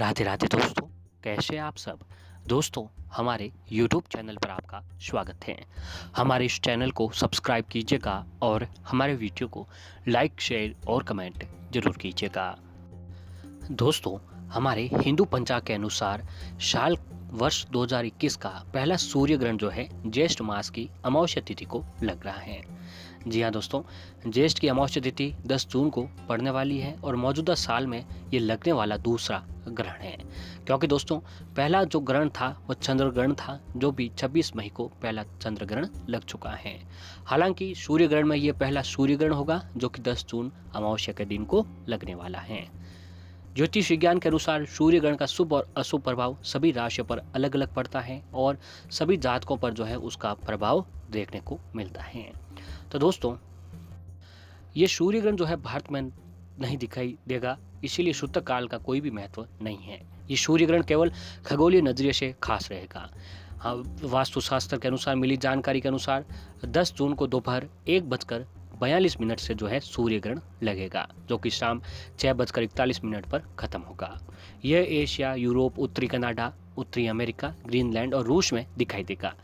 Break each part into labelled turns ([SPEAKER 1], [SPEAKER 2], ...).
[SPEAKER 1] राधे राधे दोस्तों, कैसे हैं आप सब। दोस्तों, हमारे YouTube चैनल पर आपका स्वागत है। हमारे इस चैनल को सब्सक्राइब कीजिएगा और हमारे वीडियो को लाइक, शेयर और कमेंट जरूर कीजिएगा। दोस्तों, हमारे हिंदू पंचांग के अनुसार साल वर्ष 2021 का पहला सूर्य ग्रहण जो है ज्येष्ठ मास की अमावस्या तिथि को लग रहा है। जी हाँ दोस्तों, ज्येष्ठ की अमावस्या तिथि 10 जून को पड़ने वाली है और मौजूदा साल में ये लगने वाला दूसरा ग्रहण है। क्योंकि दोस्तों, पहला जो ग्रहण था वो चंद्र ग्रहण था, जो भी 26 मई को पहला चंद्र ग्रहण लग चुका है। हालांकि सूर्य ग्रहण में ये पहला सूर्य ग्रहण होगा जो कि 10 जून अमावस्या के दिन को लगने वाला है। ज्योतिष विज्ञान के अनुसार सूर्य ग्रहण का शुभ और अशुभ प्रभाव सभी राशियों पर अलग अलग पड़ता है और सभी जातकों पर जो है उसका प्रभाव देखने को मिलता है। तो दोस्तों, ये सूर्य ग्रहण जो है भारत में नहीं दिखाई देगा, इसीलिए सूतक काल का कोई भी महत्व नहीं है। ये सूर्य ग्रहण केवल खगोलीय नजरिए से खास रहेगा। हाँ, वास्तुशास्त्र के अनुसार मिली जानकारी के अनुसार 10 जून को दोपहर 1:42 से जो है सूर्य ग्रहण लगेगा, जो कि शाम 6:41 पर खत्म होगा। यह एशिया, यूरोप, उत्तरी कनाडा, उत्तरी अमेरिका, ग्रीनलैंड और रूस में दिखाई देगा।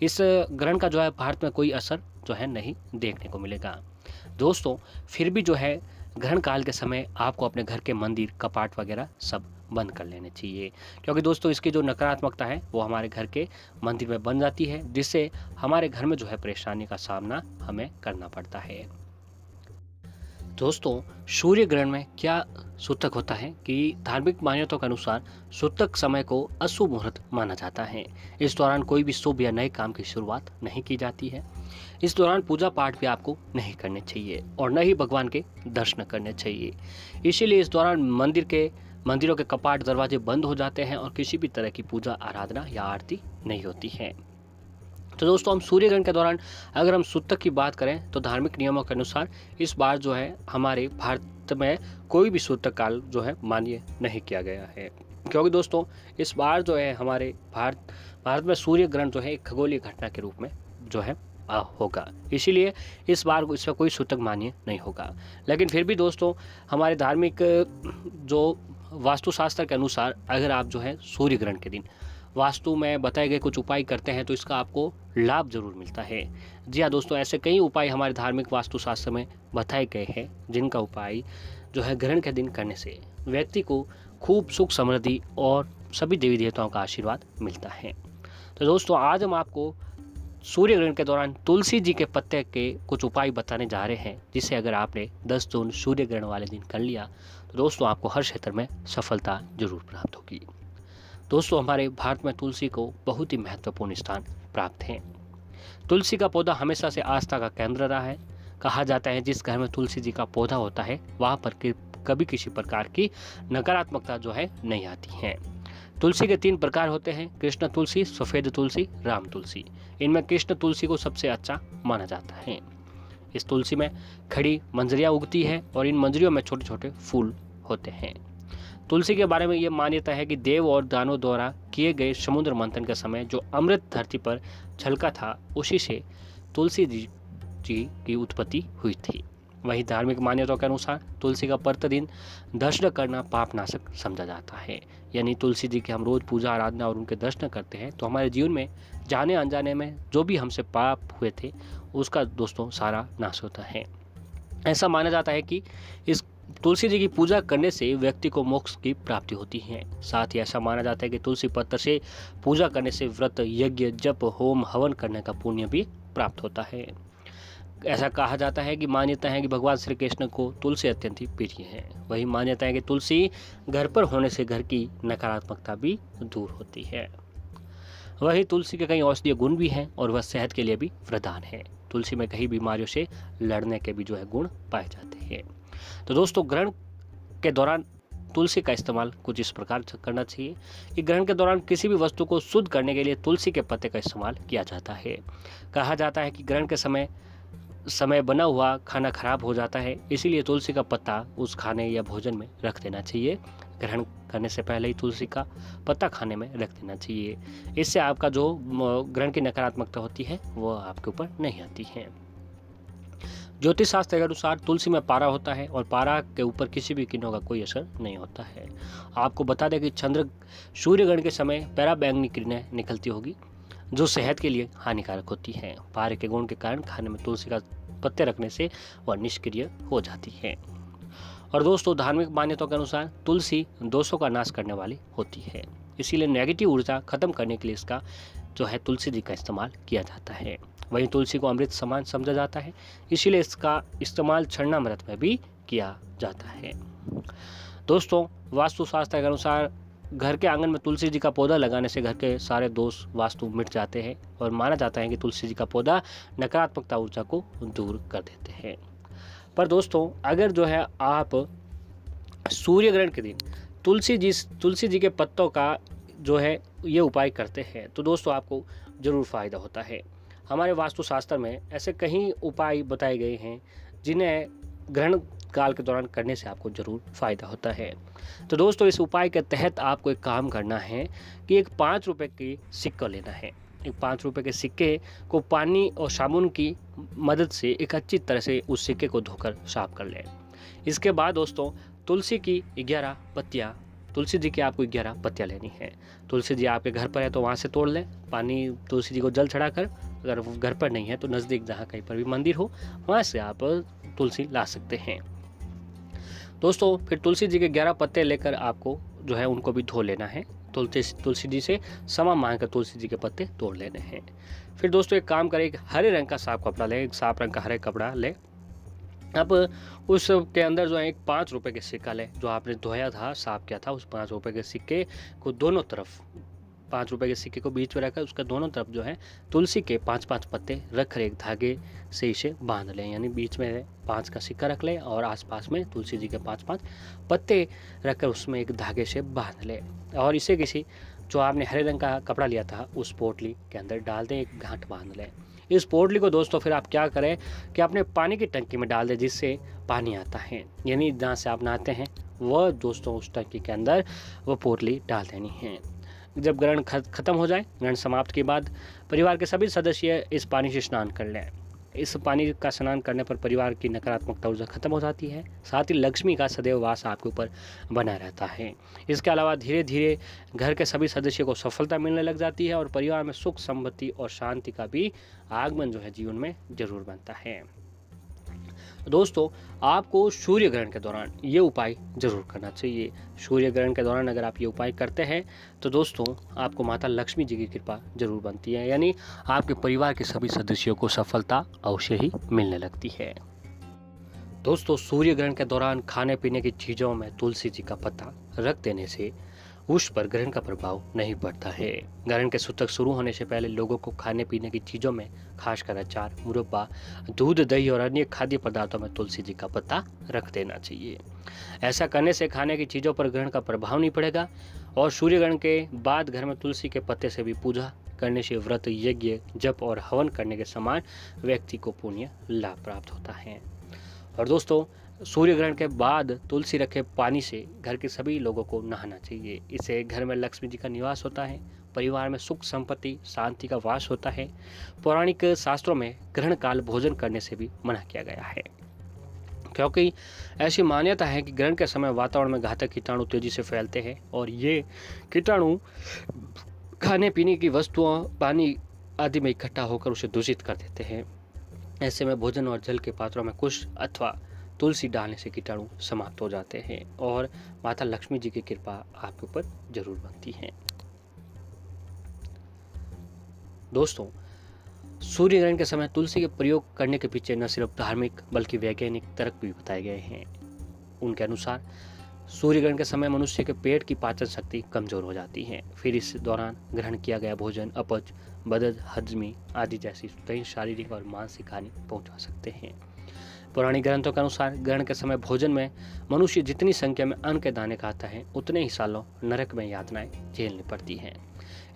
[SPEAKER 1] इस ग्रहण का जो है भारत में कोई असर जो है नहीं देखने को मिलेगा। दोस्तों, फिर भी जो है ग्रहण काल के समय आपको अपने घर के मंदिर, कपाट वगैरह सब बंद कर लेने चाहिए, क्योंकि दोस्तों इसकी जो नकारात्मकता है वो हमारे घर के मंदिर में बन जाती है, जिससे हमारे घर में जो है परेशानी का सामना हमें करना पड़ता है। दोस्तों, सूर्य ग्रहण में क्या सूतक होता है कि धार्मिक मान्यताओं के अनुसार सूतक समय को अशुभ मुहूर्त माना जाता है। इस दौरान कोई भी शुभ या नए काम की शुरुआत नहीं की जाती है। इस दौरान पूजा पाठ भी आपको नहीं करने चाहिए और न ही भगवान के दर्शन करने चाहिए। इसीलिए इस दौरान मंदिरों के कपाट, दरवाजे बंद हो जाते हैं और किसी भी तरह की पूजा, आराधना या आरती नहीं होती है। तो दोस्तों, हम सूर्य ग्रहण के दौरान अगर हम सूतक की बात करें तो धार्मिक नियमों के अनुसार इस बार जो है हमारे भारत में कोई भी सूतक काल जो है मान्य नहीं किया गया है, क्योंकि दोस्तों इस बार जो है हमारे भारत में सूर्य ग्रहण जो है एक खगोलीय घटना के रूप में जो है होगा। इसीलिए इस बार इसमें कोई सूतक मान्य नहीं होगा। लेकिन फिर भी दोस्तों, हमारे धार्मिक जो वास्तुशास्त्र के अनुसार अगर आप जो है सूर्य ग्रहण के दिन वास्तु में बताए गए कुछ उपाय करते हैं तो इसका आपको लाभ जरूर मिलता है। जी हाँ दोस्तों, ऐसे कई उपाय हमारे धार्मिक वास्तुशास्त्र में बताए गए हैं, जिनका उपाय जो है ग्रहण के दिन करने से व्यक्ति को खूब सुख, समृद्धि और सभी देवी देवताओं का आशीर्वाद मिलता है। तो दोस्तों, आज हम आपको सूर्य ग्रहण के दौरान तुलसी जी के पत्ते के कुछ उपाय बताने जा रहे हैं, जिसे अगर आपने 10 जून सूर्य ग्रहण वाले दिन कर लिया तो दोस्तों आपको हर क्षेत्र में सफलता जरूर प्राप्त होगी। दोस्तों, हमारे भारत में तुलसी को बहुत ही महत्वपूर्ण स्थान प्राप्त है। तुलसी का पौधा हमेशा से आस्था का केंद्र रहा है। कहा जाता है जिस घर में तुलसी जी का पौधा होता है वहाँ पर कभी किसी प्रकार की नकारात्मकता जो है नहीं आती है। तुलसी के 3 प्रकार होते हैं: कृष्ण तुलसी, सफेद तुलसी, राम तुलसी। इनमें कृष्ण तुलसी को सबसे अच्छा माना जाता है। इस तुलसी में खड़ी मंजरियां उगती है और इन मंजरियों में छोटे छोटे फूल होते हैं। तुलसी के बारे में ये मान्यता है कि देव और दानव द्वारा किए गए समुद्र मंथन के समय जो अमृत धरती पर छलका था, उसी से तुलसी जी की उत्पत्ति हुई थी। वही धार्मिक मान्यताओं के अनुसार तुलसी का प्रतिदिन दर्शन करना पापनाशक समझा जाता है। यानी तुलसी जी की हम रोज पूजा, आराधना और उनके दर्शन करते हैं तो हमारे जीवन में जाने अनजाने में जो भी हमसे पाप हुए थे उसका दोस्तों सारा नाश होता है। ऐसा माना जाता है कि इस तुलसी जी की पूजा करने से व्यक्ति को मोक्ष की प्राप्ति होती है। साथ ही ऐसा माना जाता है कि तुलसी पत्र से पूजा करने से व्रत, यज्ञ, जप, होम, हवन करने का पुण्य भी प्राप्त होता है। ऐसा कहा जाता है कि मान्यता है कि भगवान श्री कृष्ण को तुलसी अत्यंत ही प्रिय है। वही मान्यता है कि तुलसी घर पर होने से घर की नकारात्मकता भी दूर होती है। वही तुलसी के कई औषधीय गुण भी हैं और वह सेहत के लिए भी वरदान है। तुलसी में कई बीमारियों से लड़ने के भी जो है गुण पाए जाते हैं। तो दोस्तों, ग्रहण के दौरान तुलसी का इस्तेमाल कुछ इस प्रकार से करना चाहिए कि ग्रहण के दौरान किसी भी वस्तु को शुद्ध करने के लिए तुलसी के पत्ते का इस्तेमाल किया जाता है। कहा जाता है कि ग्रहण के समय बना हुआ खाना खराब हो जाता है, इसीलिए तुलसी का पत्ता उस खाने या भोजन में रख देना चाहिए। ग्रहण करने से पहले ही तुलसी का पत्ता खाने में रख देना चाहिए। इससे आपका जो ग्रहण की नकारात्मकता होती है वो आपके ऊपर नहीं आती है। ज्योतिष शास्त्र के अनुसार तुलसी में पारा होता है और पारा के ऊपर किसी भी किरणों का कोई असर नहीं होता है। आपको बता दें कि सूर्यग्रहण के समय पराबैंगनी किरणें निकलती होगी जो सेहत के लिए हानिकारक होती हैं। पारे के गुण के कारण खाने में तुलसी का पत्ते रखने से वह निष्क्रिय हो जाती है। और दोस्तों, धार्मिक मान्यताओं के अनुसार तुलसी दोषों का नाश करने वाली होती है, इसीलिए नेगेटिव ऊर्जा खत्म करने के लिए इसका जो है तुलसी जी का इस्तेमाल किया जाता है। वहीं तुलसी को अमृत समान समझा जाता है, इसीलिए इसका इस्तेमाल क्षणामृत में भी किया जाता है। दोस्तों, वास्तुशास्त्र के अनुसार घर के आंगन में तुलसी जी का पौधा लगाने से घर के सारे दोष वास्तु मिट जाते हैं और माना जाता है कि तुलसी जी का पौधा नकारात्मकता ऊर्जा को दूर कर देते हैं। पर दोस्तों, अगर जो है आप सूर्य ग्रहण के दिन तुलसी जी के पत्तों का जो है ये उपाय करते हैं तो दोस्तों आपको ज़रूर फ़ायदा होता है। हमारे वास्तुशास्त्र में ऐसे कई उपाय बताए गए हैं जिन्हें ग्रहण काल के दौरान करने से आपको ज़रूर फ़ायदा होता है। तो दोस्तों, इस उपाय के तहत आपको एक काम करना है कि एक 5 रुपये की सिक्का लेना है। एक 5 रुपये के सिक्के को पानी और साबुन की मदद से एक अच्छी तरह से उस सिक्के को धोकर साफ कर लें। इसके बाद दोस्तों, तुलसी की 11 पत्तियाँ तुलसी जी की आपको 11 पत्तियाँ लेनी है। तुलसी जी आपके घर पर है तो वहाँ से तोड़ लें। पानी तुलसी जी को जल चढ़ाकर, अगर घर पर नहीं है तो नज़दीक जहाँ कहीं पर भी मंदिर हो वहाँ से आप तुलसी ला सकते हैं। दोस्तों, फिर तुलसी जी के 11 पत्ते लेकर आपको जो है उनको भी धो लेना है। तुलसी जी से क्षमा मांग कर तुलसी जी के पत्ते तोड़ लेने हैं। फिर दोस्तों, एक काम करें, एक हरे रंग का साफ कपड़ा लें, एक साफ रंग का हरे कपड़ा लें। अब उस के अंदर जो है एक 5 रुपये के सिक्का लें जो आपने धोया था, साफ किया था। उस 5 रुपये के सिक्के को दोनों तरफ 5 रुपये के सिक्के को बीच में रखकर उसका दोनों तरफ जो है तुलसी के 5-5 पत्ते रखकर एक धागे से इसे बांध लें। यानी बीच में 5 का सिक्का रख लें और आसपास में तुलसी जी के 5-5 पत्ते रखकर उसमें एक धागे से बांध लें और इसे किसी जो आपने हरे रंग का कपड़ा लिया था उस पोटली के अंदर डाल दें, एक गांठ बांध लें। इस पोटली को दोस्तों फिर आप क्या करें कि अपने पानी की टंकी में डाल दें जिससे पानी आता है, यानी जहाँ से आप नहाते हैं वह दोस्तों उस टंकी के अंदर वो पोटली डाल देनी है। जब ग्रहण खत्म हो जाए, ग्रहण समाप्त के बाद परिवार के सभी सदस्य इस पानी से स्नान कर लें। इस पानी का स्नान करने पर परिवार की नकारात्मकता ऊर्जा खत्म हो जाती है, साथ ही लक्ष्मी का सदैव वास आपके ऊपर बना रहता है। इसके अलावा धीरे धीरे घर के सभी सदस्यों को सफलता मिलने लग जाती है और परिवार में सुख समृद्धि और शांति का भी आगमन जो है जीवन में जरूर बनता है। दोस्तों, आपको सूर्य ग्रहण के दौरान ये उपाय जरूर करना चाहिए। सूर्य ग्रहण के दौरान अगर आप ये उपाय करते हैं तो दोस्तों आपको माता लक्ष्मी जी की कृपा जरूर बनती है, यानी आपके परिवार के सभी सदस्यों को सफलता अवश्य ही मिलने लगती है। दोस्तों, सूर्य ग्रहण के दौरान खाने पीने की चीज़ों में तुलसी जी का पत्ता रख देने से उस पर ग्रहण का प्रभाव नहीं पड़ता है। ग्रहण के सूतक शुरू होने से पहले लोगों को खाने पीने की चीज़ों में खासकर अचार, मुरब्बा, दूध, दही और अन्य खाद्य पदार्थों में तुलसी जी का पत्ता रख देना चाहिए। ऐसा करने से खाने की चीज़ों पर ग्रहण का प्रभाव नहीं पड़ेगा और सूर्य ग्रहण के बाद घर में तुलसी के पत्ते से भी पूजा करने से व्रत, यज्ञ, जप और हवन करने के समान व्यक्ति को पुण्य लाभ प्राप्त होता है। और दोस्तों, सूर्य ग्रहण के बाद तुलसी रखे पानी से घर के सभी लोगों को नहाना चाहिए। इससे घर में लक्ष्मी जी का निवास होता है, परिवार में सुख संपत्ति शांति का वास होता है। पौराणिक शास्त्रों में ग्रहण काल भोजन करने से भी मना किया गया है, क्योंकि ऐसी मान्यता है कि ग्रहण के समय वातावरण में घातक कीटाणु तेजी से फैलते हैं और ये कीटाणु खाने पीने की वस्तुओं, पानी आदि में इकट्ठा होकर उसे दूषित कर देते हैं। ऐसे में भोजन और जल के पात्रों में कुश अथवा तुलसी डालने से कीटाणु समाप्त हो जाते हैं और माता लक्ष्मी जी की कृपा आपके ऊपर जरूर बनती है। दोस्तों, सूर्य ग्रहण के समय तुलसी के प्रयोग करने के पीछे न सिर्फ धार्मिक बल्कि वैज्ञानिक तर्क भी बताए गए हैं। उनके अनुसार सूर्य ग्रहण के समय मनुष्य के पेट की पाचन शक्ति कमजोर हो जाती है। फिर इस दौरान ग्रहण किया गया भोजन अपच, बदहजमी हजमी आदि जैसी कई शारीरिक और मानसिक हानि पहुंचा सकते हैं। पौराणिक ग्रंथों के अनुसार ग्रहण के समय भोजन में मनुष्य जितनी संख्या में अन्न के दाने खाता है उतने ही सालों नरक में यातनाएं झेलनी पड़ती हैं।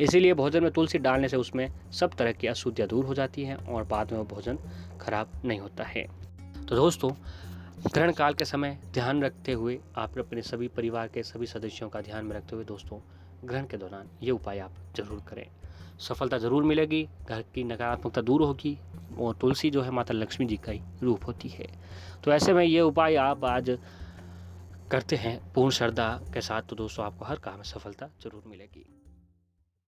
[SPEAKER 1] इसीलिए भोजन में तुलसी डालने से उसमें सब तरह की अशुद्धियाँ दूर हो जाती हैं और बाद में वो भोजन खराब नहीं होता है। तो दोस्तों, ग्रहण काल के समय ध्यान रखते हुए आप अपने सभी परिवार के सभी सदस्यों का ध्यान में रखते हुए दोस्तों ग्रहण के दौरान ये उपाय आप जरूर करें। सफलता ज़रूर मिलेगी, घर की नकारात्मकता दूर होगी और तुलसी जो है माता लक्ष्मी जी का ही रूप होती है। तो ऐसे में ये उपाय आप आज करते हैं पूर्ण श्रद्धा के साथ, तो दोस्तों आपको हर काम में सफलता ज़रूर मिलेगी।